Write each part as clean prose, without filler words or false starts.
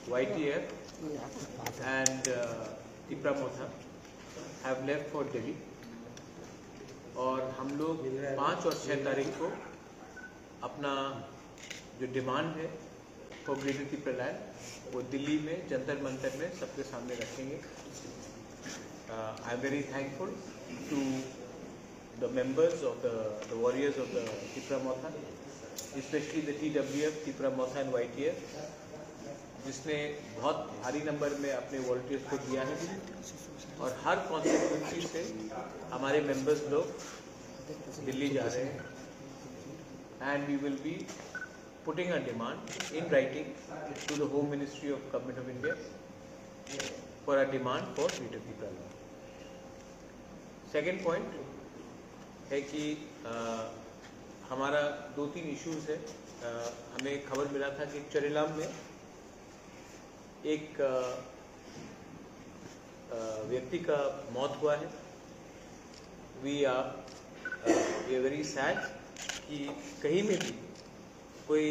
YTF and Tipra Motha have left for Delhi और हम लोग 5 और 6 तारीख को अपना जो डिमांड है फॉर ग्रेटर तिपरा लैंड वो दिल्ली में जंतर मंतर में सबके सामने रखेंगे। I am very thankful to the members of the warriors of the Tipra Motha, specially the TWF Tipra Motha and YTF, जिसने बहुत भारी नंबर में अपने वॉलंटियर्स को दिया है और हर कॉन्स्टिट्यूंसी से हमारे मेंबर्स लोग दिल्ली जा रहे हैं and we will be putting a demand in writing to the Home Ministry of Government of India for a demand for greater Tipra land. Second point है कि हमारा 2-3 इश्यूज है। हमें खबर मिला था कि चरेलाम में एक व्यक्ति का मौत हुआ है। वी आर वेरी सैड कि कहीं में भी कोई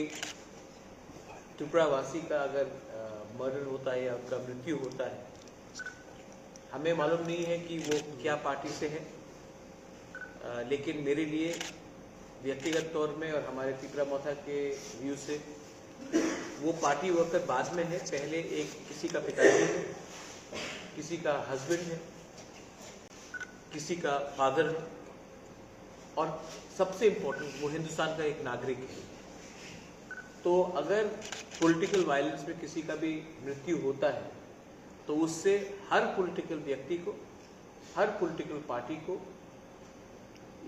त्रिपुरावासी का अगर मर्डर होता है या उनका मृत्यु होता है, हमें मालूम नहीं है कि वो क्या पार्टी से है, लेकिन मेरे लिए व्यक्तिगत तौर में और हमारे तिपरा मोथा के व्यू से वो पार्टी वर्कर बाद में है। पहले एक किसी का पिताजी है, किसी का हस्बैंड है, किसी का फादर है और सबसे इम्पोर्टेंट वो हिंदुस्तान का एक नागरिक है। तो अगर पॉलिटिकल वायलेंस में किसी का भी मृत्यु होता है तो उससे हर पॉलिटिकल व्यक्ति को, हर पॉलिटिकल पार्टी को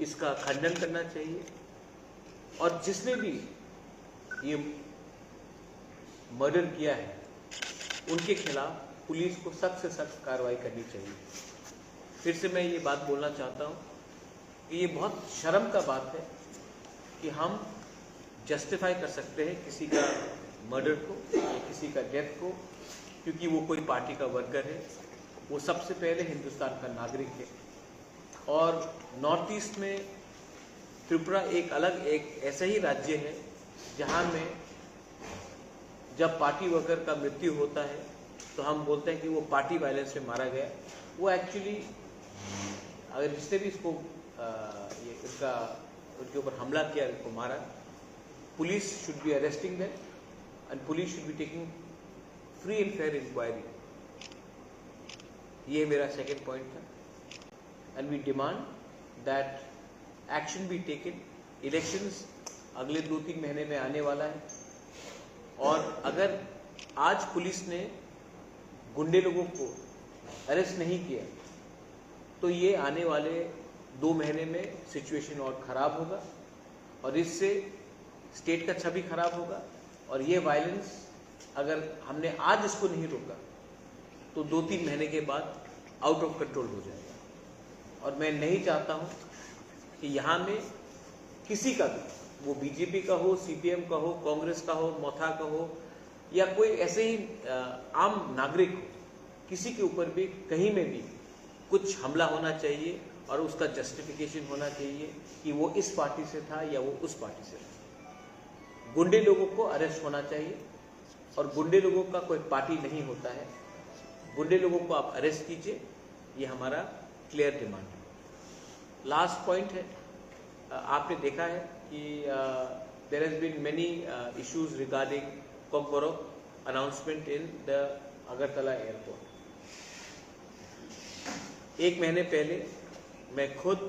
इसका खंडन करना चाहिए और जिसने भी ये मर्डर किया है उनके खिलाफ पुलिस को सख्त से सख्त कार्रवाई करनी चाहिए। फिर से मैं ये बात बोलना चाहता हूँ कि ये बहुत शर्म का बात है कि हम जस्टिफाई कर सकते हैं किसी का मर्डर को या किसी का डेथ को क्योंकि वो कोई पार्टी का वर्कर है। वो सबसे पहले हिंदुस्तान का नागरिक है और नॉर्थ ईस्ट में त्रिपुरा एक अलग एक ऐसा ही राज्य है जहाँ में जब पार्टी वर्कर का मृत्यु होता है तो हम बोलते हैं कि वो पार्टी वायलेंस से मारा गया। वो एक्चुअली अगर जिसने भी इसको ये उनके ऊपर हमला किया, इसको मारा, police should be arresting them and police should be taking free and fair inquiry. ये मेरा second point था and we demand that action be taken. Elections अगले 2-3 महीने में आने वाला है और अगर आज पुलिस ने गुंडे लोगों को अरेस्ट नहीं किया तो ये आने वाले 2 महीने में सिचुएशन और ख़राब होगा और इससे स्टेट का छवि खराब होगा और ये वायलेंस अगर हमने आज इसको नहीं रोका तो 2-3 महीने के बाद आउट ऑफ कंट्रोल हो जाएगा। और मैं नहीं चाहता हूँ कि यहाँ में किसी का भी, वो बीजेपी का हो, CPM का हो, कांग्रेस का हो, मोथा का हो या कोई ऐसे ही आम नागरिक हो, किसी के ऊपर भी कहीं में भी कुछ हमला होना चाहिए और उसका जस्टिफिकेशन होना चाहिए कि वो इस पार्टी से था या वो उस पार्टी से था। गुंडे लोगों को अरेस्ट होना चाहिए और गुंडे लोगों का कोई पार्टी नहीं होता है। गुंडे लोगों को आप अरेस्ट कीजिए, ये हमारा क्लियर डिमांड है। लास्ट पॉइंट है, आपने देखा है कि there has been many issues regarding Kokborok announcement in the Agartala airport. 1 महीने पहले मैं खुद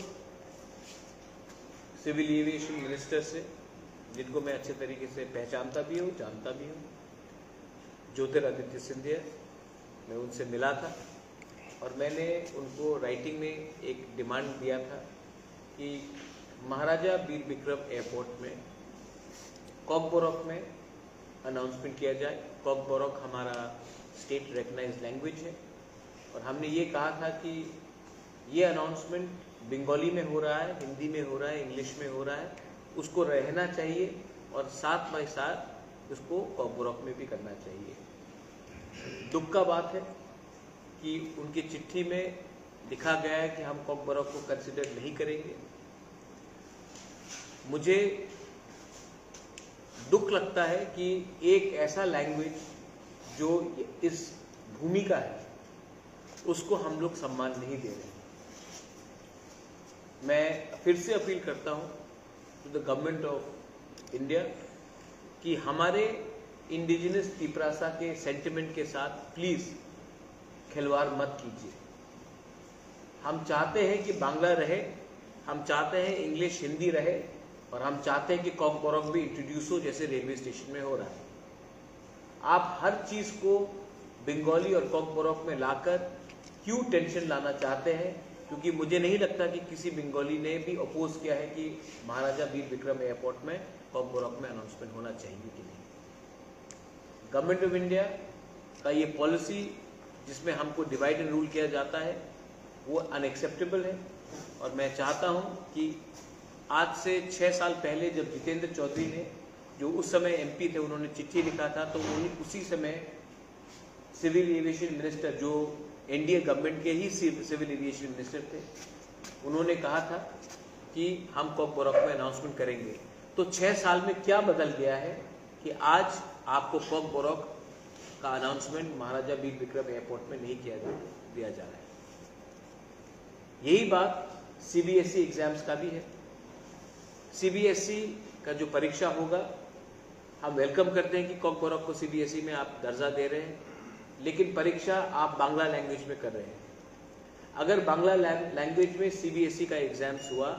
सिविल एविएशन मिनिस्टर से, जिनको मैं अच्छे तरीके से पहचानता भी हूँ, जानता भी हूँ, ज्योतिरादित्य सिंधिया, मैं उनसे मिला था और मैंने उनको राइटिंग में एक डिमांड दिया था कि महाराजा वीर विक्रम एयरपोर्ट में कॉकबोरोक में अनाउंसमेंट किया जाए। कॉकबोरोक हमारा स्टेट रिकग्नाइज्ड लैंग्वेज है और हमने ये कहा था कि ये अनाउंसमेंट बंगाली में हो रहा है, हिंदी में हो रहा है, इंग्लिश में हो रहा है, उसको रहना चाहिए और साथ बाई साथ उसको कॉकबोरोक में भी करना चाहिए। दुख का बात है कि उनकी चिट्ठी में लिखा गया है कि हम कॉकबोरोक को कंसिडर नहीं करेंगे। मुझे दुख लगता है कि एक ऐसा लैंग्वेज जो इस भूमिका है उसको हम लोग सम्मान नहीं दे रहे। मैं फिर से अपील करता हूं to the government of India कि हमारे इंडिजिनस तिपरासा के सेंटिमेंट के साथ प्लीज खिलवाड़ मत कीजिए। हम चाहते हैं कि बांग्ला रहे, हम चाहते हैं इंग्लिश हिंदी रहे, और हम चाहते हैं कि कॉकबोरक भी इंट्रोड्यूस हो जैसे रेलवे स्टेशन में हो रहा है। आप हर चीज को बंगाली और कॉकबोरक में लाकर क्यों टेंशन लाना चाहते हैं? क्योंकि मुझे नहीं लगता कि किसी बंगाली ने भी अपोज किया है कि महाराजा वीर विक्रम एयरपोर्ट में कॉकबोरक में अनाउंसमेंट होना चाहिए कि नहीं। गवर्नमेंट ऑफ इंडिया का ये पॉलिसी जिसमें हमको डिवाइड एंड रूल किया जाता है वो अनएक्सेप्टेबल है। और मैं चाहता हूं कि आज से 6 साल पहले जब जितेंद्र चौधरी ने, जो उस समय एमपी थे, उन्होंने चिट्ठी लिखा था, तो उसी समय सिविल एविएशन मिनिस्टर, जो एनडीए गवर्नमेंट के ही सिविल एविएशन मिनिस्टर थे, उन्होंने कहा था कि हम कॉकबोरक में अनाउंसमेंट करेंगे। तो 6 साल में क्या बदल गया है कि आज आपको कॉकबोरक का अनाउंसमेंट महाराजा वीर विक्रम एयरपोर्ट में नहीं दिया जा रहा है। यही बात सीबीएसई एग्जाम्स का भी है। सीबीएसई का जो परीक्षा होगा, हम वेलकम करते हैं कि कॉकबोरक को सीबीएसई में आप दर्जा दे रहे हैं, लेकिन परीक्षा आप बांग्ला लैंग्वेज में कर रहे हैं। अगर बांग्ला लैंग्वेज में सीबीएसई का एग्जाम्स हुआ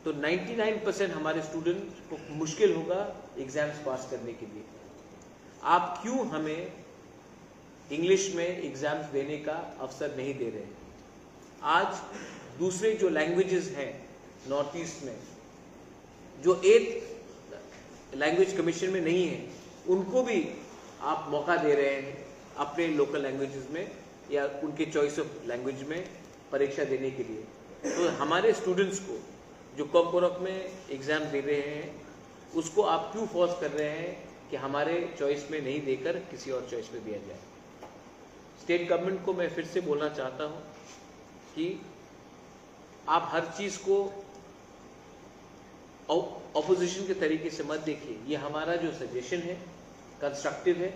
तो 99% हमारे स्टूडेंट को मुश्किल होगा एग्जाम्स पास करने के लिए। आप क्यों हमें इंग्लिश में एग्जाम्स देने का अवसर नहीं दे रहे हैं? आज दूसरे जो लैंग्वेजेस हैं नॉर्थ ईस्ट में, जो 8th लैंग्वेज कमीशन में नहीं है, उनको भी आप मौका दे रहे हैं अपने लोकल लैंग्वेजेस में या उनके चॉइस ऑफ लैंग्वेज में परीक्षा देने के लिए। तो हमारे स्टूडेंट्स को जो कॉकबोरक में एग्जाम दे रहे हैं, उसको आप क्यों फोर्स कर रहे हैं कि हमारे चॉइस में नहीं देकर किसी और चॉइस में दिया जाए? स्टेट गवर्नमेंट को मैं फिर से बोलना चाहता हूं कि आप हर चीज को ऑपोजिशन के तरीके से मत देखिए। ये हमारा जो सजेशन है कंस्ट्रक्टिव है।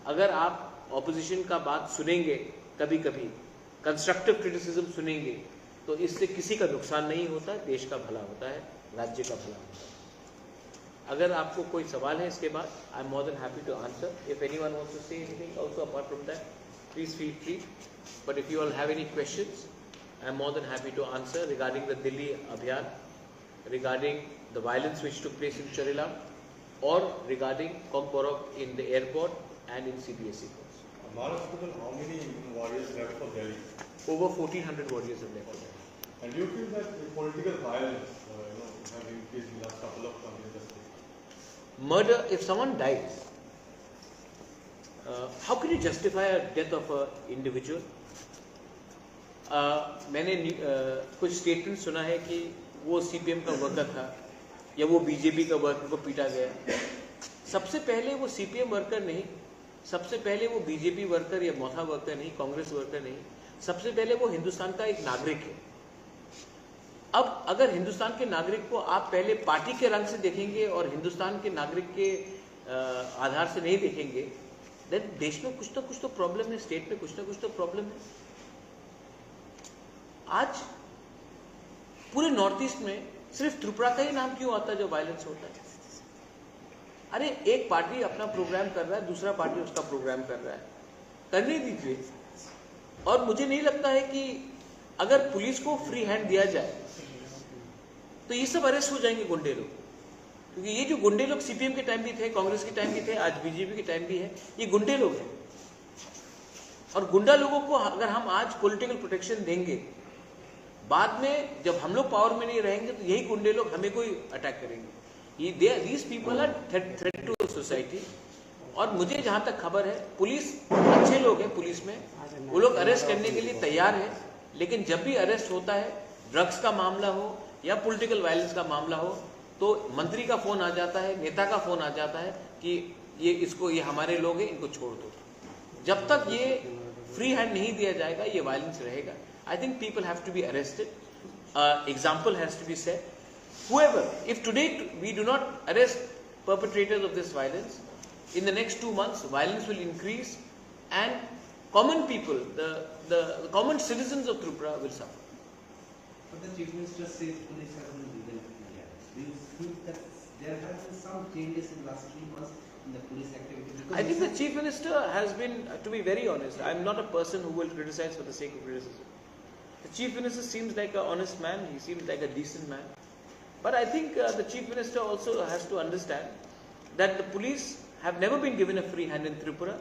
अगर आप ऑपोजिशन का बात सुनेंगे, कभी कभी कंस्ट्रक्टिव क्रिटिसिज्म सुनेंगे, तो इससे किसी का नुकसान नहीं होता, देश का भला होता है, राज्य का भला होता है। अगर आपको कोई सवाल है इसके बाद, I am more than happy to answer. If anyone wants to say anything also apart from that, please feel free. But if you all have any questions, I am more than happy to answer regarding the Delhi अभियान, regarding the violence which took place in Charila, or regarding Kogborok in the airport and in CBSE course. Maharashtra, how many warriors left for Delhi? Over 1400 warriors have left for Delhi. And do you feel that the political violence have increased in the last couple of months in the state? Murder, if someone dies, how can you justify a death of an individual? मैंने कुछ statement सुना है कि वो CPM का worker था या वो बीजेपी का वर्कर को पीटा गया। सबसे पहले वो सीपीएम वर्कर नहीं, सबसे पहले वो बीजेपी वर्कर या मोथा वर्कर नहीं, कांग्रेस वर्कर नहीं, सबसे पहले वो हिंदुस्तान का एक नागरिक है। अब अगर हिंदुस्तान के नागरिक को आप पहले पार्टी के रंग से देखेंगे और हिंदुस्तान के नागरिक के आधार से नहीं देखेंगे, देन देश में कुछ तो प्रॉब्लम है, स्टेट में कुछ ना कुछ तो प्रॉब्लम है। आज पूरे नॉर्थ ईस्ट में सिर्फ त्रिपुरा का ही नाम क्यों आता है जो वायलेंस होता है? अरे एक पार्टी अपना प्रोग्राम कर रहा है, दूसरा पार्टी उसका प्रोग्राम कर रहा है, करने दीजिए। और मुझे नहीं लगता है कि अगर पुलिस को फ्री हैंड दिया जाए तो ये सब अरेस्ट हो जाएंगे गुंडे लोग। क्योंकि ये जो गुंडे लोग सीपीएम के टाइम भी थे, कांग्रेस के टाइम भी थे, आज बीजेपी के टाइम भी है, ये गुंडे लोग हैं। और गुंडा लोगों को अगर हम आज पॉलिटिकल प्रोटेक्शन देंगे, बाद में जब हम लोग पावर में नहीं रहेंगे तो यही गुंडे लोग हमें कोई अटैक करेंगे। These people are threat to society. और मुझे जहां तक खबर है, पुलिस अच्छे लोग हैं, पुलिस में वो लोग अरेस्ट करने के लिए तैयार है, लेकिन जब भी अरेस्ट होता है, ड्रग्स का मामला हो या पॉलिटिकल वायलेंस का मामला हो, तो मंत्री का फोन आ जाता है, नेता का फोन आ जाता है कि ये हमारे लोग हैं, इनको छोड़ दो। जब तक ये फ्री हैंड नहीं दिया जाएगा, ये वायलेंस रहेगा। I think people have to be arrested. Example has to be set. Whoever, if today we do not arrest perpetrators of this violence, in the next 2 months, violence will increase and common people, the common citizens of Tripura will suffer. But the Chief Minister says police have been legal in India. Do you think that there have been some changes in the last 3 months in the police activity? Because I think the Chief Minister has been, to be very honest, I am not a person who will criticize for the sake of criticism. The Chief Minister seems like an honest man, he seems like a decent man. But I think the Chief Minister also has to understand that the police have never been given a free hand in Tripura,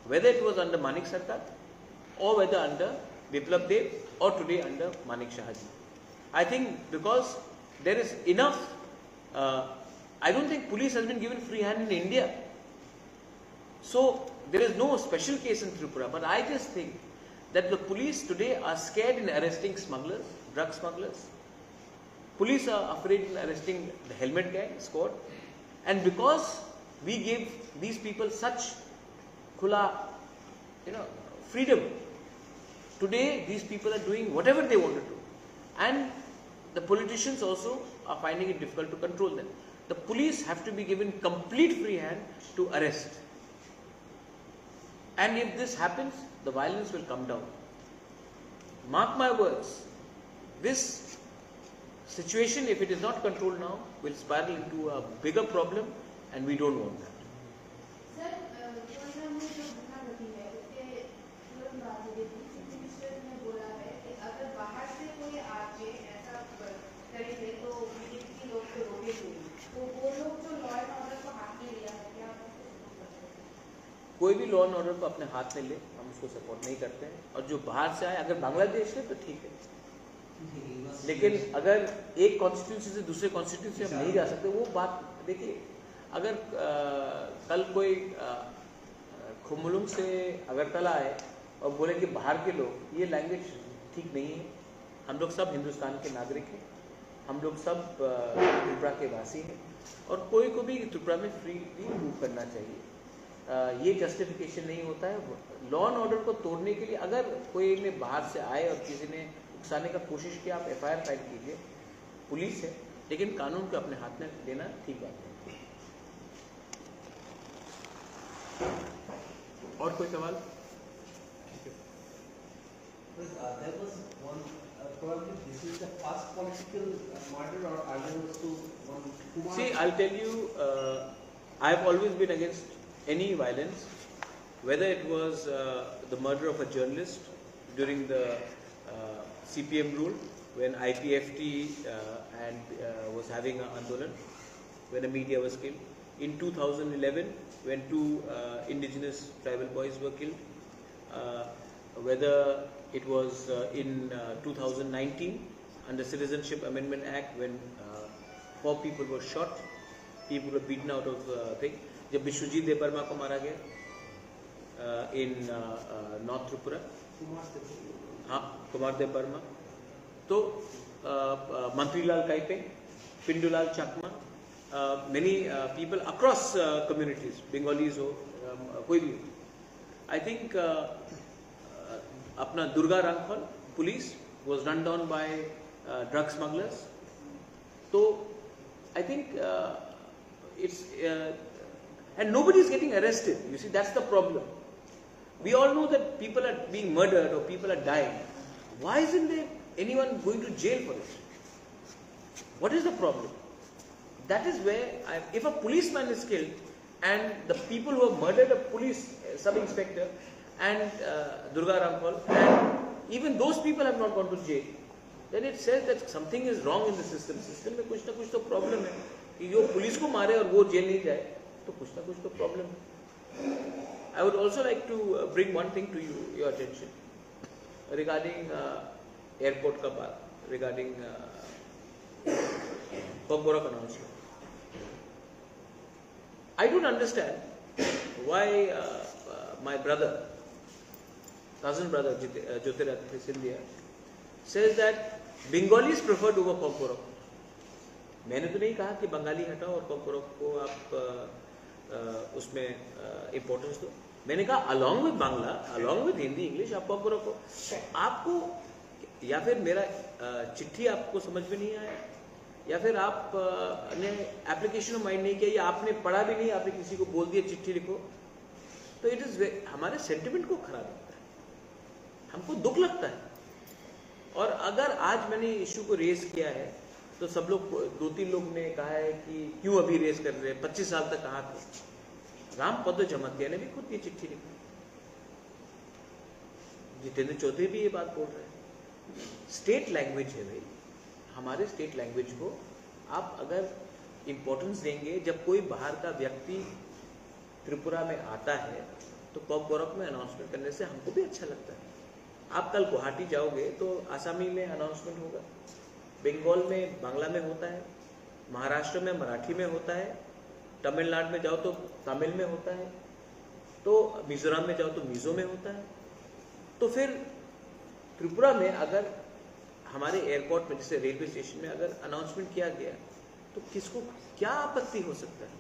whether it was under Manik Sarkar or whether under Biplab Deb or today under Manik Shahaji. I think because there is enough, I don't think police has been given free hand in India. So there is no special case in Tripura, but I just think that the police today are scared in arresting smugglers, drug smugglers. Police are afraid in arresting the helmet gang squad, and because we gave these people such khula, freedom, today these people are doing whatever they want to do, and the politicians also are finding it difficult to control them. The police have to be given complete free hand to arrest, and if this happens, the violence will come down. Mark my words, this situation, if it is not controlled now, will spiral into a bigger problem, and we don't want that. कोई भी law and order को अपने हाथ में ले, हम उसको support नहीं करते हैं, और जो बाहर से आए, अगर बांग्लादेश है तो ठीक है, लेकिन अगर एक कॉन्स्टिट्यूंसी से दूसरे कॉन्स्टिट्यूंसी हम नहीं जा सकते, वो बात देखिए, अगर कल कोई खुमुलुंग से अगरतला आए और बोले कि बाहर के लोग, ये लैंग्वेज ठीक नहीं है। हम लोग सब हिंदुस्तान के नागरिक हैं, हम लोग सब त्रिपुरा के वासी हैं, और कोई को भी त्रिपुरा में फ्रीली मूव करना चाहिए। ये जस्टिफिकेशन नहीं होता है। लॉ एंड ऑर्डर को तोड़ने के लिए अगर कोई ने बाहर से आए और किसी ने उकसाने का कोशिश किया, आप FIR फाइल कीजिए, पुलिस है, लेकिन कानून को अपने हाथ में लेना ठीक बात है। और कोई सवाल? There was one, probably this is the first political murder, or are there also one Kumar? See, I'll tell you, I have always been against any violence, whether it was the murder of a journalist during the CPM rule, when IPFT was having an andolan, when a media was killed. In 2011, when 2 indigenous tribal boys were killed, whether it was in 2019 under Citizenship Amendment Act, when 4 people were shot, people were beaten out of thing. जब विश्वजीत देबबर्मा को मारा गया in North Tripura, हाँ, कुमार देबबर्मा, तो मंत्रीलाल काइपेंग, पिंडूलाल चकमा, many people across communities, Bengalis हो, कोई भी, I think अपना दुर्गा रामफल police was run down by drug smugglers. So I think it's and nobody is getting arrested. You see, that's the problem. We all know that people are being murdered or people are dying. Why isn't there anyone going to jail for it? What is the problem? That is where, if a policeman is killed and the people who have murdered a police sub-inspector and Durga Rampal, and even those people have not gone to jail, then it says that something is wrong in the system. System में कुछ ना कुछ तो problem है कि जो police को मारे और वो जेल नहीं जाए, तो कुछ ना कुछ तो problem है. I would also like to bring one thing to your attention regarding airport का बात, regarding Pogborak announcement. I don't understand why my brother, cousin brother Jyotiraditya Scindia, says that Bengalis preferred over Pogborak. मैंने तो नहीं कहा कि बंगाली हटाओ और Pogborak को आप उसमें इम्पोर्टेंस दो. मैंने कहा along with Bangla, along with Hindi, English, आप Pogborak को, आपको या फिर मेरा चिट्ठी आपको समझ में नहीं आया, या फिर आप ने एप्लीकेशन माइंड नहीं किया, या आपने पढ़ा भी नहीं, आपने किसी को बोल दिया चिट्ठी लिखो, तो इट इज हमारे सेंटिमेंट को खराब लगता है, हमको दुख लगता है। और अगर आज मैंने इशू को रेज किया है तो सब लोग, 2-3 लोग ने कहा है कि क्यों अभी रेज कर रहे हैं, 25 साल तक कहाँ थे। राम पद जमातिया ने भी खुद ये चिट्ठी लिखी, जितेंद्र चौधरी भी ये बात बोल रहे हैं। स्टेट लैंग्वेज है भाई, हमारे स्टेट लैंग्वेज को आप अगर इम्पोर्टेंस देंगे, जब कोई बाहर का व्यक्ति त्रिपुरा में आता है तो कॉकबोरक में अनाउंसमेंट करने से हमको भी अच्छा लगता है। आप कल गुवाहाटी जाओगे तो आसामी में अनाउंसमेंट होगा, बंगाल में बांग्ला में होता है, महाराष्ट्र में मराठी में होता है, तमिलनाडु में जाओ तो तमिल में होता है, तो मिजोरम में जाओ तो मिजो में होता है। तो फिर त्रिपुरा में अगर हमारे एयरपोर्ट में, जैसे रेलवे स्टेशन में अगर अनाउंसमेंट किया गया तो किसको क्या आपत्ति हो सकता है?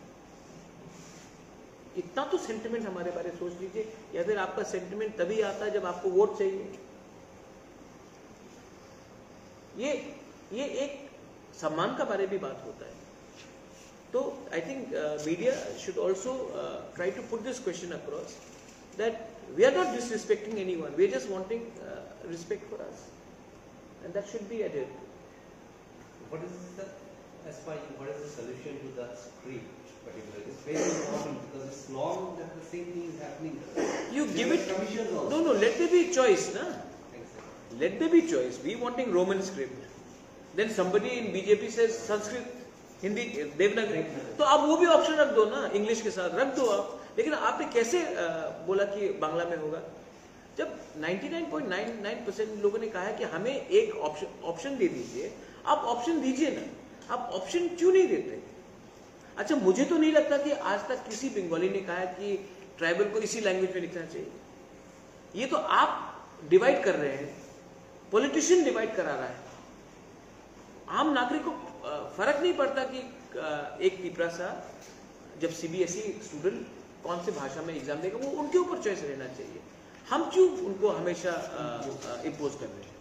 इतना तो सेंटिमेंट हमारे बारे में सोच लीजिए। या फिर आपका सेंटिमेंट तभी आता है जब आपको वोट चाहिए। ये एक सम्मान का बारे में भी बात होता है। तो I think media should also try to put this question across that we are not disrespecting anyone, we are just wanting respect for us, and that should be added. What is the, as per you, what is the solution to that script particularly? It's very important because it's long that the same thing is happening. You give it, commissions also. no, let there be choice, na? Exactly. Let there be choice. We wanting Roman script. Then somebody in BJP says Sanskrit, Hindi, Devanagari. तो आप वो भी option रख दो ना, English के साथ रख दो आप। लेकिन आपने कैसे बोला कि बांग्ला में होगा? जब 99.99% लोगों ने कहा है कि हमें एक ऑप्शन दे दीजिए, आप ऑप्शन दीजिए ना, आप ऑप्शन क्यों नहीं देते? अच्छा, मुझे तो नहीं लगता कि आज तक किसी बंगाली ने कहा है कि ट्राइबल को इसी लैंग्वेज में लिखना चाहिए। ये तो आप डिवाइड कर रहे हैं, पॉलिटिशियन डिवाइड करा रहा है। आम नागरिक को फर्क नहीं पड़ता कि एक पिपरा सा जब सीबीएसई स्टूडेंट कौन से भाषा में एग्जाम देगा, वो उनके ऊपर चॉइस रहना चाहिए। हम क्यों उनको हमेशा इम्पोज कर रहे हैं?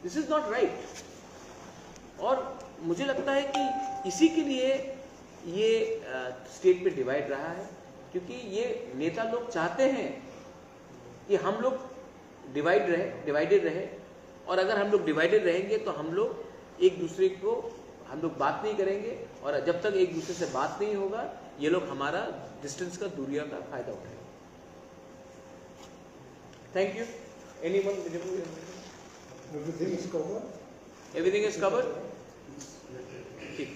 This is not right. और मुझे लगता है कि इसी के लिए ये स्टेट पे डिवाइड रहा है, क्योंकि ये नेता लोग चाहते हैं कि हम लोग डिवाइडेड रहे। और अगर हम लोग डिवाइडेड रहेंगे तो हम लोग एक दूसरे को बात नहीं करेंगे, और जब तक एक दूसरे से बात नहीं होगा ये लोग हमारा डिस्टेंस का, दूरिया का फायदा उठाएंगे। Thank you. Anyone? Everything is covered. ठीक।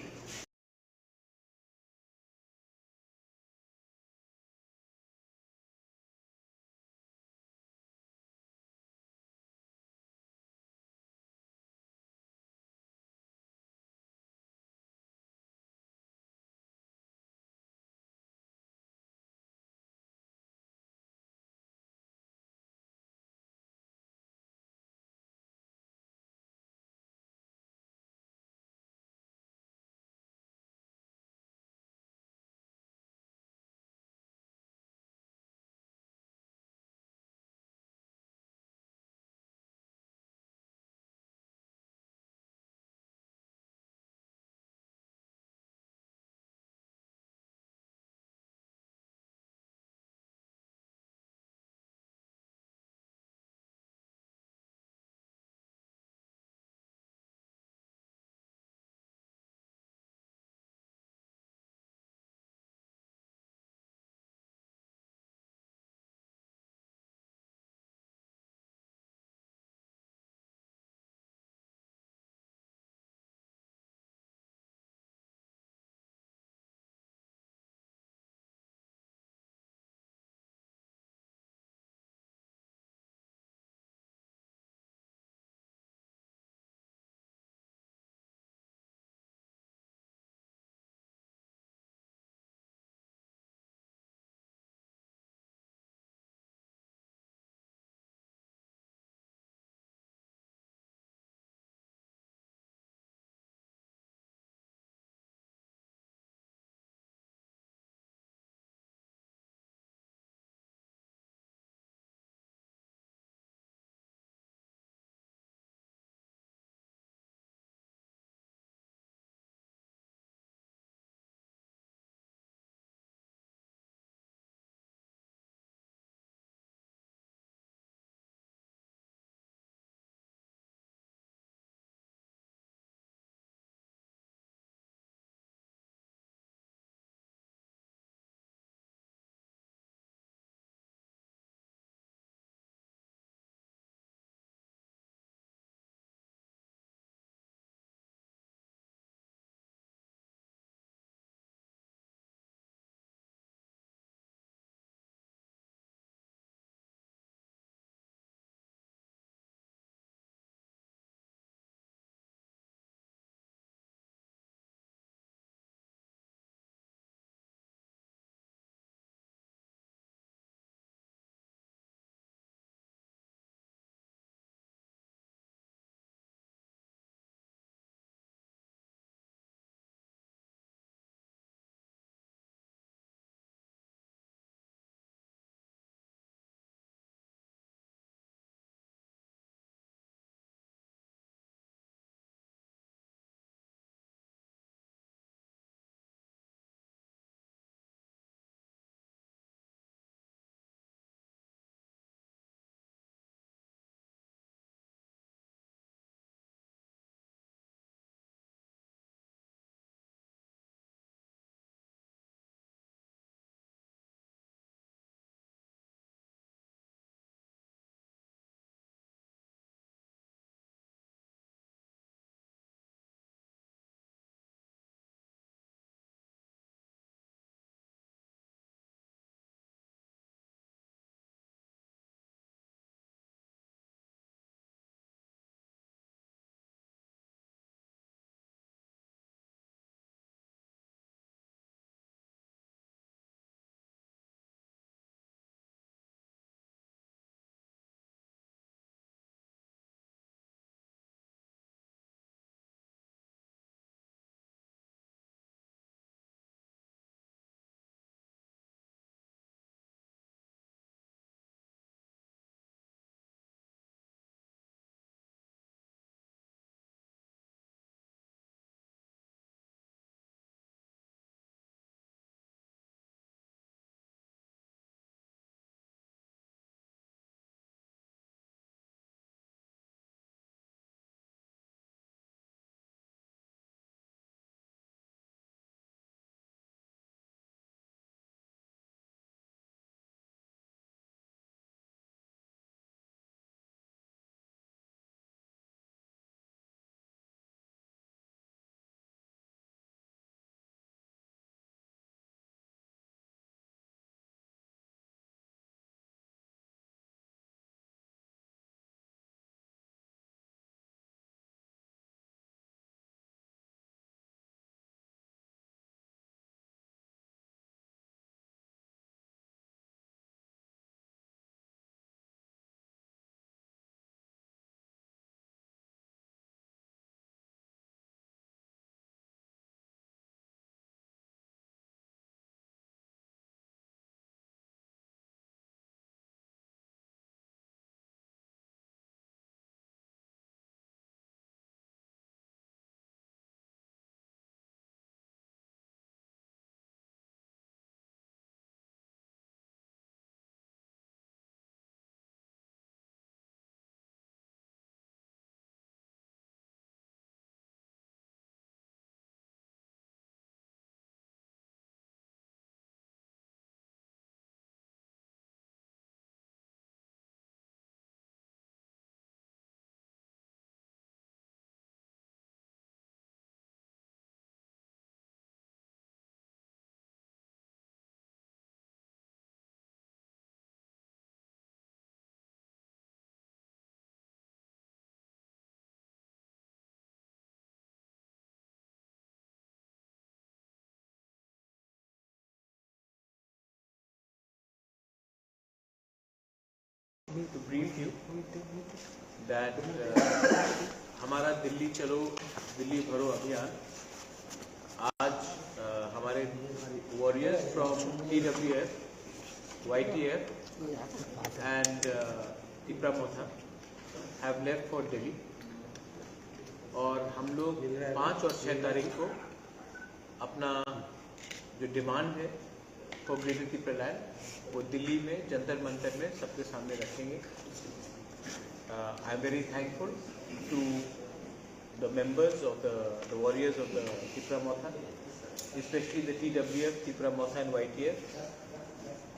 to brief you that हमारा दिल्ली चलो दिल्ली भरो अभियान आज हमारे warriors from TWF, YTF and Tipra Motha have left for Delhi और हम लोग 5 और 6 तारीख को अपना जो डिमांड है फॉर ग्रेटर तिपरालैंड वो दिल्ली में जंतर मंतर में सबके सामने रखेंगे। I am very thankful to the members of the warriors of the Tipra Motha, specially the TWF, Tipra Motha and YTF,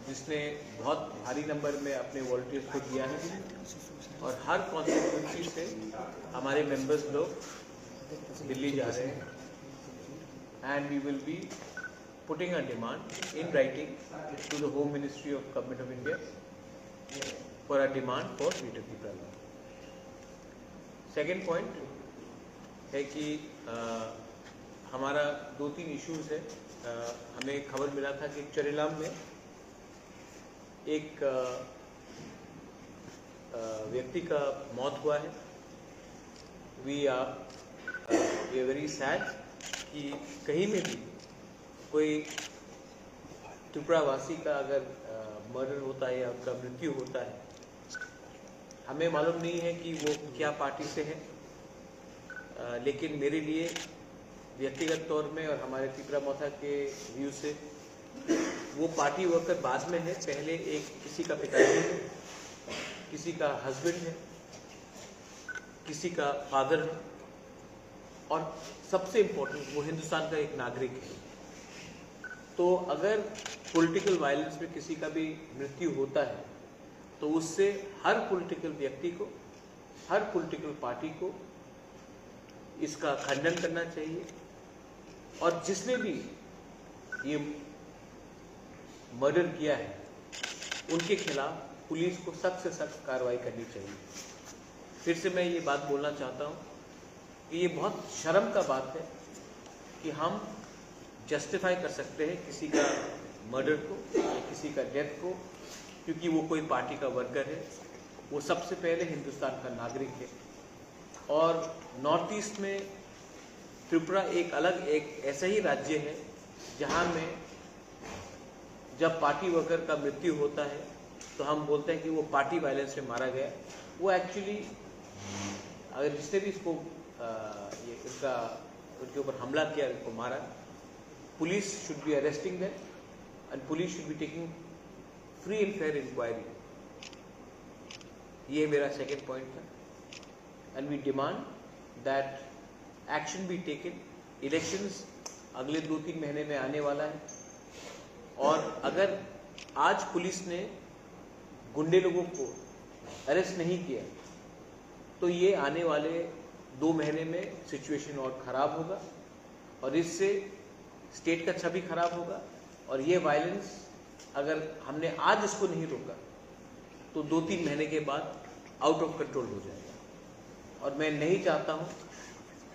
जिसने बहुत भारी नंबर में अपने वॉलंटियर्स को दिया है और हर कॉन्स्टिट्यूंसी से हमारे मेंबर्स लोग दिल्ली जा रहे हैं and we will be putting a demand in writing to the Home Ministry of Government of India for a demand for Greater Tipraland. Second point है कि हमारा 2-3 इश्यूज है। हमें खबर मिला था कि चरेलाम में एक व्यक्ति का मौत हुआ है। वी आर वेरी सैड कि कहीं में भी कोई त्रिपुरावासी का अगर मर्डर होता है या उनका मृत्यु होता है, हमें मालूम नहीं है कि वो क्या पार्टी से है, लेकिन मेरे लिए व्यक्तिगत तौर में और हमारे तिपरा मोथा के व्यू से वो पार्टी वर्कर बाद में है। पहले एक किसी का पिताजी है, किसी का हस्बैंड है, किसी का फादर है और सबसे इम्पोर्टेंट वो हिंदुस्तान का एक नागरिक है। तो अगर पॉलिटिकल वायलेंस में किसी का भी मृत्यु होता है तो उससे हर पॉलिटिकल व्यक्ति को, हर पॉलिटिकल पार्टी को इसका खंडन करना चाहिए और जिसने भी ये मर्डर किया है उनके खिलाफ पुलिस को सख्त से सख्त कार्रवाई करनी चाहिए। फिर से मैं ये बात बोलना चाहता हूँ कि ये बहुत शर्म का बात है कि हम जस्टिफाई कर सकते हैं किसी का मर्डर को या किसी का डेथ को क्योंकि वो कोई पार्टी का वर्कर है। वो सबसे पहले हिंदुस्तान का नागरिक है और नॉर्थ ईस्ट में त्रिपुरा एक अलग एक ऐसा ही राज्य है जहाँ में जब पार्टी वर्कर का मृत्यु होता है तो हम बोलते हैं कि वो पार्टी वायलेंस में मारा गया। वो एक्चुअली अगर जिसने भी इसको ये उनके ऊपर हमला किया, उनको मारा, police should be arresting them and police should be taking free and fair inquiry. ये मेरा second point था and we demand that action be taken. Elections अगले 2-3 महीने में आने वाला है और अगर आज पुलिस ने गुंडे लोगों को अरेस्ट नहीं किया तो ये आने वाले 2 महीने में सिचुएशन और ख़राब होगा और इससे स्टेट का छवि खराब होगा और ये वायलेंस अगर हमने आज इसको नहीं रोका तो 2-3 महीने के बाद आउट ऑफ कंट्रोल हो जाएगा। और मैं नहीं चाहता हूँ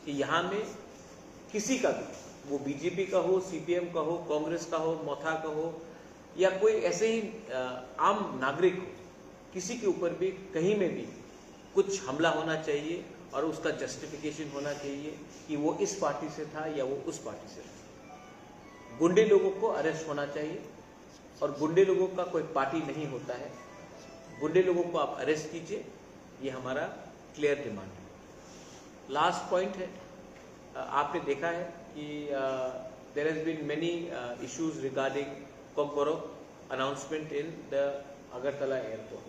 कि यहाँ में किसी का भी, वो बीजेपी का हो, CPM का हो, कांग्रेस का हो, मोथा का हो या कोई ऐसे ही आम नागरिक हो, किसी के ऊपर भी कहीं में भी कुछ हमला होना चाहिए और उसका जस्टिफिकेशन होना चाहिए कि वो इस पार्टी से था या वो उस पार्टी से था। गुंडे लोगों को अरेस्ट होना चाहिए और गुंडे लोगों का कोई पार्टी नहीं होता है। गुंडे लोगों को आप अरेस्ट कीजिए, ये हमारा क्लियर डिमांड है। लास्ट पॉइंट है, आपने देखा है कि there has been many issues regarding Kokborok announcement in the Agartala airport.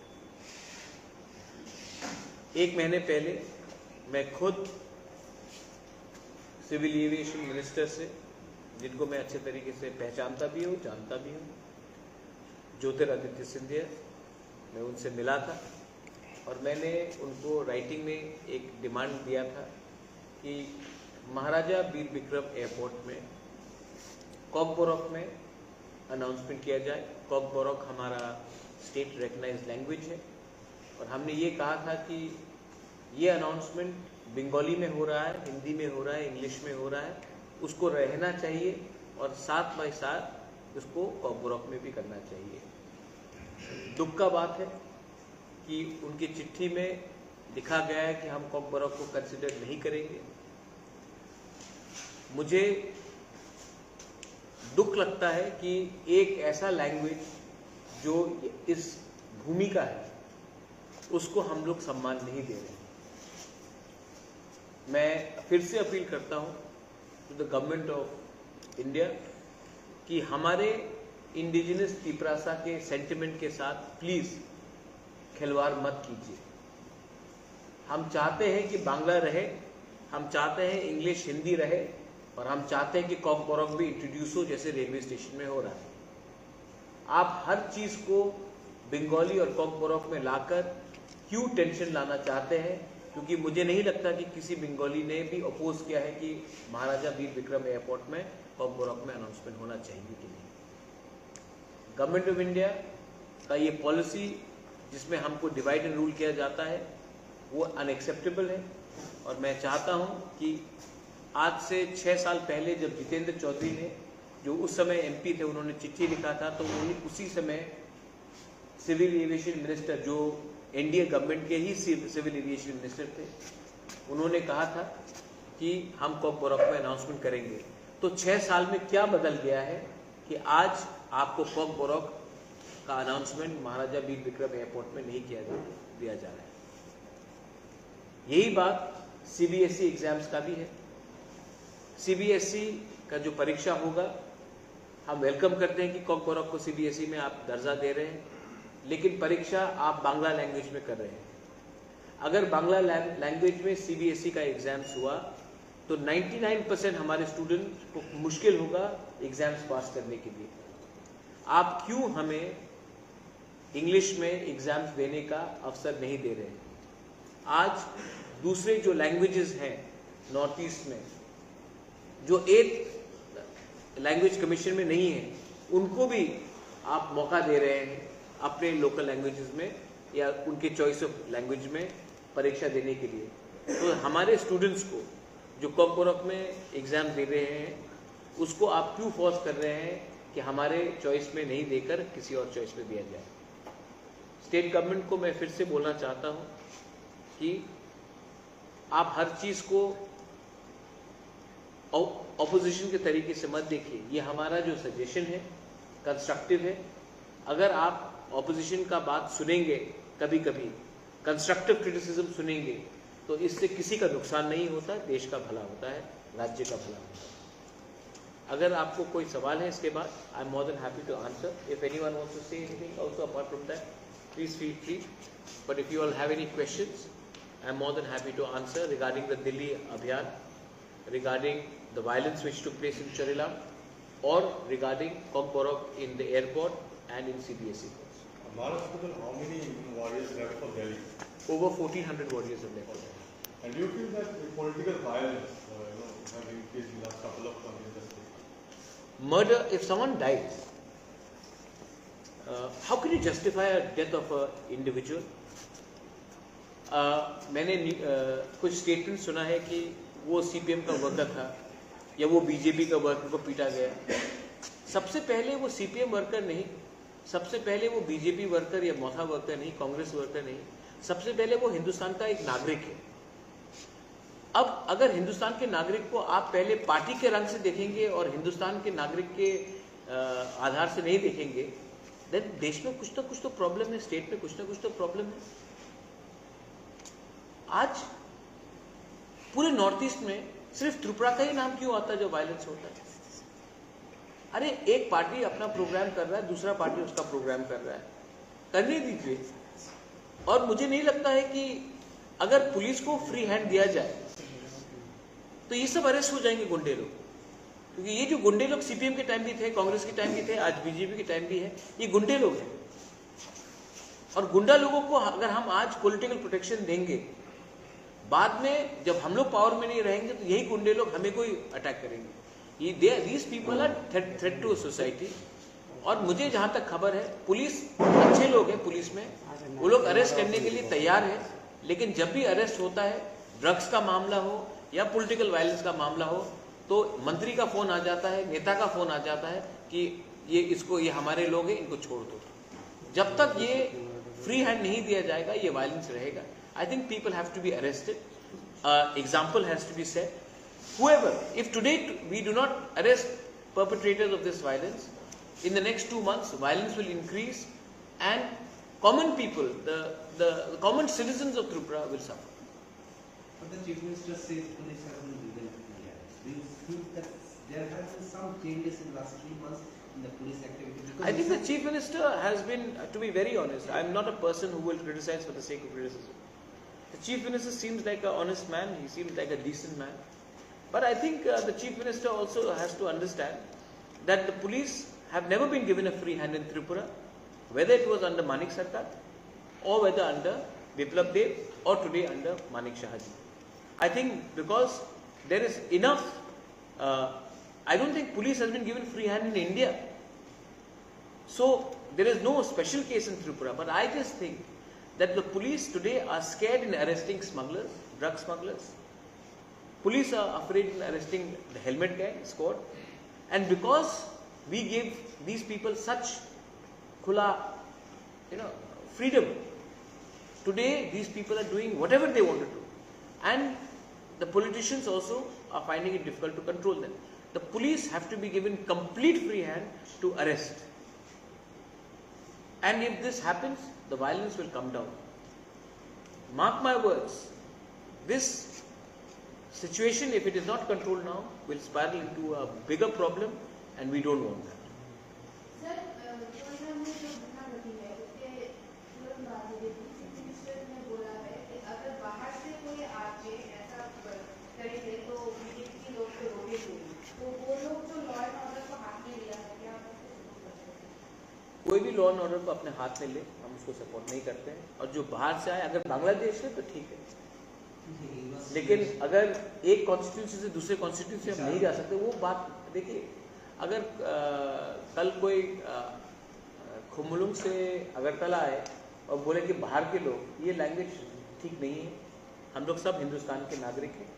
1 महीने पहले मैं खुद सिविल एविएशन मिनिस्टर से, जिनको मैं अच्छे तरीके से पहचानता भी हूँ, जानता भी हूँ, ज्योतिरादित्य सिंधिया, मैं उनसे मिला था और मैंने उनको राइटिंग में एक डिमांड दिया था कि महाराजा वीर विक्रम एयरपोर्ट में कॉकबोरोक में अनाउंसमेंट किया जाए। कॉकबोरोक हमारा स्टेट रिकग्नाइज्ड लैंग्वेज है और हमने ये कहा था कि ये अनाउंसमेंट बंगाली में हो रहा है, हिंदी में हो रहा है, इंग्लिश में हो रहा है, उसको रहना चाहिए और साथ बाई साथ उसको कॉकबोरोक में भी करना चाहिए। दुख का बात है कि उनकी चिट्ठी में लिखा गया है कि हम कॉक बॉरोक को कंसिडर नहीं करेंगे। मुझे दुख लगता है कि एक ऐसा लैंग्वेज जो इस भूमि का है उसको हम लोग सम्मान नहीं दे रहे। मैं फिर से अपील करता हूं to the government of India कि हमारे इंडिजिनस तिपरासा के सेंटिमेंट के साथ प्लीज खिलवाड़ मत कीजिए। हम चाहते हैं कि बांग्ला रहे, हम चाहते हैं इंग्लिश हिंदी रहे, और हम चाहते हैं कि कॉक बॉरोक भी इंट्रोड्यूस हो जैसे रेलवे स्टेशन में हो रहा है। आप हर चीज को बंगाली और कॉक बॉरोक में लाकर क्यों टेंशन लाना चाहते हैं? क्योंकि मुझे नहीं लगता कि किसी बंगाली ने भी अपोज किया है कि महाराजा वीर विक्रम एयरपोर्ट में कॉक बॉरोक में अनाउंसमेंट होना चाहिए कि नहीं। गवर्नमेंट ऑफ इंडिया का ये पॉलिसी जिसमें हमको डिवाइड एंड रूल किया जाता है वो अनएक्सेप्टेबल है। और मैं चाहता हूं कि आज से 6 साल पहले जब जितेंद्र चौधरी ने, जो उस समय एमपी थे, उन्होंने चिट्ठी लिखा था, तो उन्होंने उसी समय सिविल एविएशन मिनिस्टर, जो एनडीए गवर्नमेंट के ही सिविल एविएशन मिनिस्टर थे, उन्होंने कहा था कि हम कॉक बॉरोक में अनाउंसमेंट करेंगे। तो 6 साल में क्या बदल गया है कि आज आपको कॉक बॉरोक का अनाउंसमेंट महाराजा वीर विक्रम एयरपोर्ट में नहीं दिया जा रहा है। यही बात सीबीएसई एग्जाम्स का भी है। सीबीएसई का जो परीक्षा होगा, हम वेलकम करते हैं कि कॉक बॉरोक को सीबीएसई में आप दर्जा दे रहे हैं, लेकिन परीक्षा आप बांग्ला लैंग्वेज में कर रहे हैं। अगर बांग्ला लैंग्वेज में सीबीएसई का एग्जाम्स हुआ तो 99% हमारे स्टूडेंट को मुश्किल होगा एग्जाम्स पास करने के लिए। आप क्यों हमें इंग्लिश में एग्जाम्स देने का अवसर नहीं दे रहे हैं? आज दूसरे जो लैंग्वेजेस हैं नॉर्थ ईस्ट में, जो 8th लैंग्वेज कमीशन में नहीं है, उनको भी आप मौका दे रहे हैं अपने लोकल लैंग्वेजेस में या उनके चॉइस ऑफ लैंग्वेज में परीक्षा देने के लिए। तो हमारे स्टूडेंट्स को जो कॉक बॉरोक में एग्जाम दे रहे हैं, उसको आप क्यों फोर्स कर रहे हैं कि हमारे चॉइस में नहीं देकर किसी और चॉइस में दिया जाए? स्टेट गवर्नमेंट को मैं फिर से बोलना चाहता हूं कि आप हर चीज को ऑपोजिशन के तरीके से मत देखिए। ये हमारा जो सजेशन है कंस्ट्रक्टिव है। अगर आप ऑपोजिशन का बात सुनेंगे, कभी कभी कंस्ट्रक्टिव क्रिटिसिज्म सुनेंगे, तो इससे किसी का नुकसान नहीं होता, देश का भला होता है, राज्य का भला होता है। अगर आपको कोई सवाल है इसके बाद, I am more than happy to answer. If anyone wants to say anything also apart from that, please feel free. But if you all have any questions, I am more than happy to answer regarding the Delhi अभियान, regarding the violence which took place in Charila, or regarding Cock Borock in the airport and in CBSE course. Maharashtra, how many warriors left for Delhi? Over 1400 warriors have left. And do you feel that political violence, have increased in the last couple of months in the state? Murder, if someone dies, how can you justify a death of an individual? मैंने कुछ statement सुना है कि वो CPM का worker था या वो बीजेपी का वर्कर को पीटा गया। सबसे पहले वो सीपीएम वर्कर नहीं, सबसे पहले वो बीजेपी वर्कर या मोथा वर्कर नहीं, कांग्रेस वर्कर नहीं, सबसे पहले वो हिंदुस्तान का एक नागरिक है। अब अगर हिंदुस्तान के नागरिक को आप पहले पार्टी के रंग से देखेंगे और हिंदुस्तान के नागरिक के आधार से नहीं देखेंगे, देन देश में कुछ तो प्रॉब्लम है, स्टेट में कुछ ना कुछ तो प्रॉब्लम है। आज पूरे नॉर्थ ईस्ट में सिर्फ त्रिपुरा का ही नाम क्यों आता है जो वायलेंस होता है? अरे एक पार्टी अपना प्रोग्राम कर रहा है, दूसरा पार्टी उसका प्रोग्राम कर रहा है, करने दीजिए। और मुझे नहीं लगता है कि अगर पुलिस को फ्री हैंड दिया जाए तो ये सब अरेस्ट हो जाएंगे गुंडे लोग, क्योंकि ये जो गुंडे लोग सीपीएम के टाइम भी थे, कांग्रेस के टाइम भी थे, आज बीजेपी के टाइम भी है, ये गुंडे लोग हैं। और गुंडा लोगों को अगर हम आज पॉलिटिकल प्रोटेक्शन देंगे, बाद में जब हम लोग पावर में नहीं रहेंगे तो यही गुंडे लोग हमें कोई अटैक करेंगे। These people are threat to society. और मुझे जहां तक खबर है, पुलिस अच्छे लोग हैं, पुलिस में वो लोग अरेस्ट करने के लिए तैयार है, लेकिन जब भी अरेस्ट होता है, ड्रग्स का मामला हो या पॉलिटिकल वायलेंस का मामला हो, तो मंत्री का फोन आ जाता है, नेता का फोन आ जाता है कि ये हमारे लोग हैं, इनको छोड़ दो। जब तक ये फ्री हैंड नहीं दिया जाएगा, ये वायलेंस रहेगा. I think people have to be arrested. Example has to be set. Whoever, if today we do not arrest perpetrators of this violence, in the next 2 months violence will increase and common people, the common citizens of Tripura will suffer. But the Chief Minister says police have been legal in India. Do you think that there have been some changes in the last 3 months in the police activity? Because I think the Chief Minister has been, to be very honest, I am not a person who will criticize for the sake of criticism. The Chief Minister seems like an honest man, he seems like a decent man. But I think the Chief Minister also has to understand that the police have never been given a free hand in Tripura, whether it was under Manik Sarkar or whether under Biplab Dev or today under Manik Shahaji. I think because there is enough, I don't think police has been given free hand in India. So there is no special case in Tripura, but I just think that the police today are scared in arresting smugglers, drug smugglers. Police are afraid in arresting the helmet gang squad, and because we gave these people such khula, freedom, today these people are doing whatever they want to do, and the politicians also are finding it difficult to control them. The police have to be given complete free hand to arrest, and if this happens, the violence will come down. Mark my words, this situation, if it is not controlled now, will spiral into a bigger problem, and we don't want that. कोई भी law and order को अपने हाथ में ले, हम उसको support नहीं करते हैं. और जो बाहर से आए, अगर बांग्लादेश है तो ठीक है, लेकिन अगर एक कॉन्स्टिट्यूंसी से दूसरे कॉन्स्टिट्यूंसी हम नहीं जा सकते, वो बात देखिए. अगर कल कोई खुमलुंग से अगरतला आए और बोले कि बाहर के लोग, ये लैंग्वेज ठीक नहीं है. हम लोग सब हिंदुस्तान के नागरिक हैं,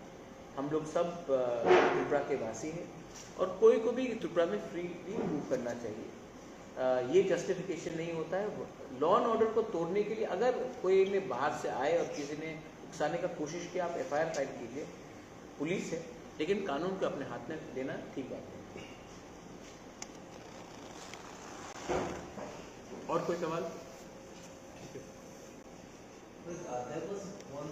हम लोग सब त्रिपुरा के वासी हैं, और कोई को भी त्रिपुरा में फ्रीली मूव करना चाहिए. ये जस्टिफिकेशन नहीं होता है. लॉ एंड ऑर्डर को तोड़ने के लिए अगर कोई ने बाहर से आए और किसी ने उकसाने का कोशिश किया, आप FIR फाइल कीजिए, पुलिस है, लेकिन कानून को अपने हाथ में लेना ठीक बात है. और कोई सवाल? There was one,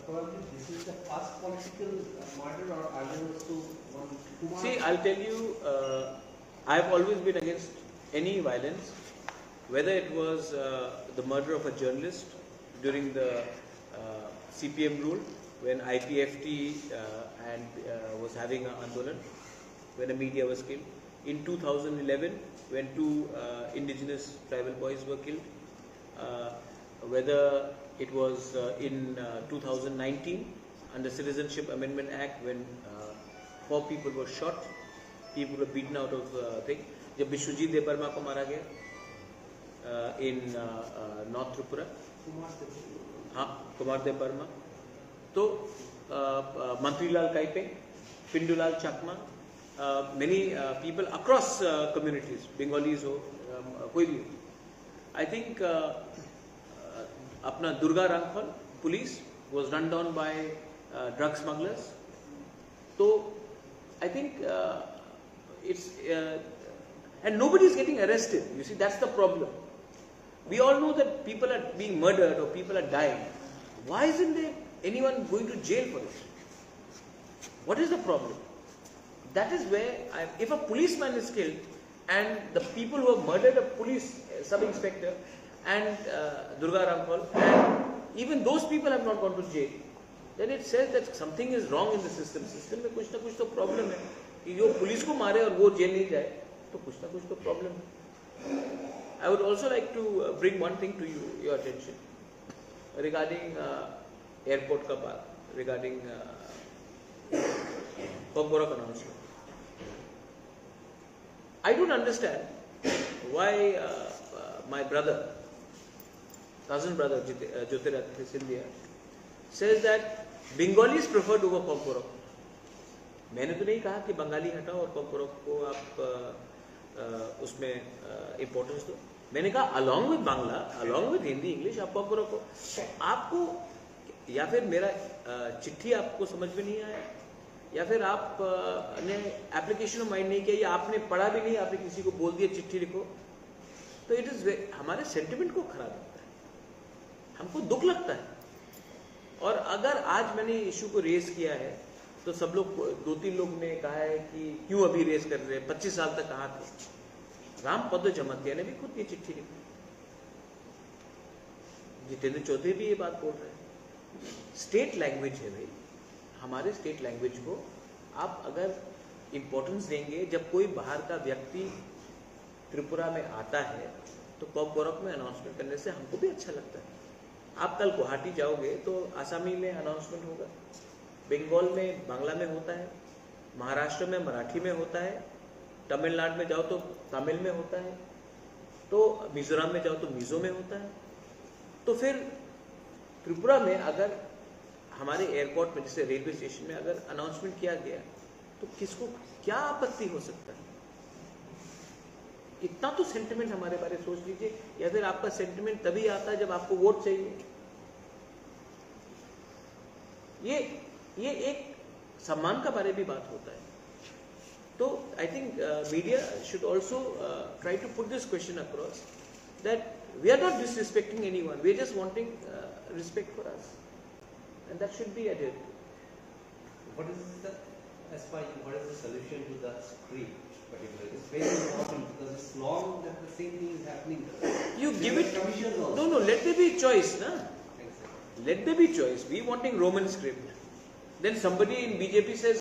probably this is the first political murder, or are there also one? See, I'll tell you, I have always been against any violence, whether it was the murder of a journalist during the CPM rule, when IPFT was having an andolan, when a media was killed. In 2011, when 2 indigenous tribal boys were killed. Whether it was in 2019 under Citizenship Amendment Act, when 4 people were shot, people were beaten out of thing. जब विश्वजीत देबबर्मा को मारा गया इन north Tripura, हाँ, कुमार देबबर्मा, तो मंत्रीलाल काइपेंग, पिंडूलाल चकमा, many people across communities, Bengalis हो, कोई भी हो. I think अपना दुर्गा रामफल police was run down by drug smugglers. So I think it's and nobody is getting arrested. You see, that's the problem. We all know that people are being murdered or people are dying. Why isn't there anyone going to jail for it? What is the problem? That is where, if a policeman is killed and the people who have murdered a police sub-inspector and Durga Ramphal, and even those people have not gone to jail, then it says that something is wrong in the system. System में कुछ ना कुछ तो problem है कि जो police को मारे और वो जेल नहीं जाए, तो कुछ ना कुछ तो problem है. I would also like to bring one thing to your attention regarding airport का बात, regarding Pamborok announcement. I don't understand why my brother, cousin brother Jyotirad Scindia says that Bengalis preferred over Pamborok. मैंने तो नहीं कहा कि बंगाली हटाओ और Pamborok को आप उसमें importance दो. मैंने कहा along with Bangla, along with Hindi, English आप पॉप रखो। आपको या फिर मेरा चिट्ठी आपको समझ में नहीं आया, या फिर आप ने एप्लीकेशन ऑफ माइंड नहीं किया, या आपने पढ़ा भी नहीं, आपने किसी को बोल दिया चिट्ठी लिखो, तो इट इज हमारे सेंटिमेंट को खराब करता है, हमको दुख लगता है। और अगर आज मैंने इशू को रेज किया है तो सब लोग, 2-3 लोग ने कहा है कि क्यों अभी रेज कर रहे हैं, 25 साल तक कहाँ थे। रामपद जमातिया ने भी खुद ये चिट्ठी लिखी, जितेंद्र चौधरी भी ये बात बोल रहे हैं। स्टेट लैंग्वेज है भाई, हमारे स्टेट लैंग्वेज को आप अगर इम्पोर्टेंस देंगे, जब कोई बाहर का व्यक्ति त्रिपुरा में आता है तो कॉप बोरक में अनाउंसमेंट करने से हमको भी अच्छा लगता है। आप कल गुवाहाटी जाओगे तो आसामी में अनाउंसमेंट होगा, बंगाल में बांग्ला में होता है, महाराष्ट्र में मराठी में होता है, तमिलनाडु में जाओ तो तमिल में होता है, तो मिजोरम में जाओ तो मिजो में होता है। तो फिर त्रिपुरा में अगर हमारे एयरपोर्ट में, जैसे रेलवे स्टेशन में अगर अनाउंसमेंट किया गया तो किसको क्या आपत्ति हो सकता है? इतना तो सेंटिमेंट हमारे बारे में सोच लीजिए। या फिर आपका सेंटिमेंट तभी आता है जब आपको वोट चाहिए। ये एक सम्मान का बारे में भी बात होता है। तो I think media should also try to put this question across that we are not disrespecting anyone, we are just wanting respect for us, and that should be adhered to. What is the, as per you, what is the solution to the script particularly? It's very important because it's long that the same thing is happening. You give it, commissions also. no, let there be choice, na? Exactly. Let there be choice. We wanting Roman script. Then somebody in BJP says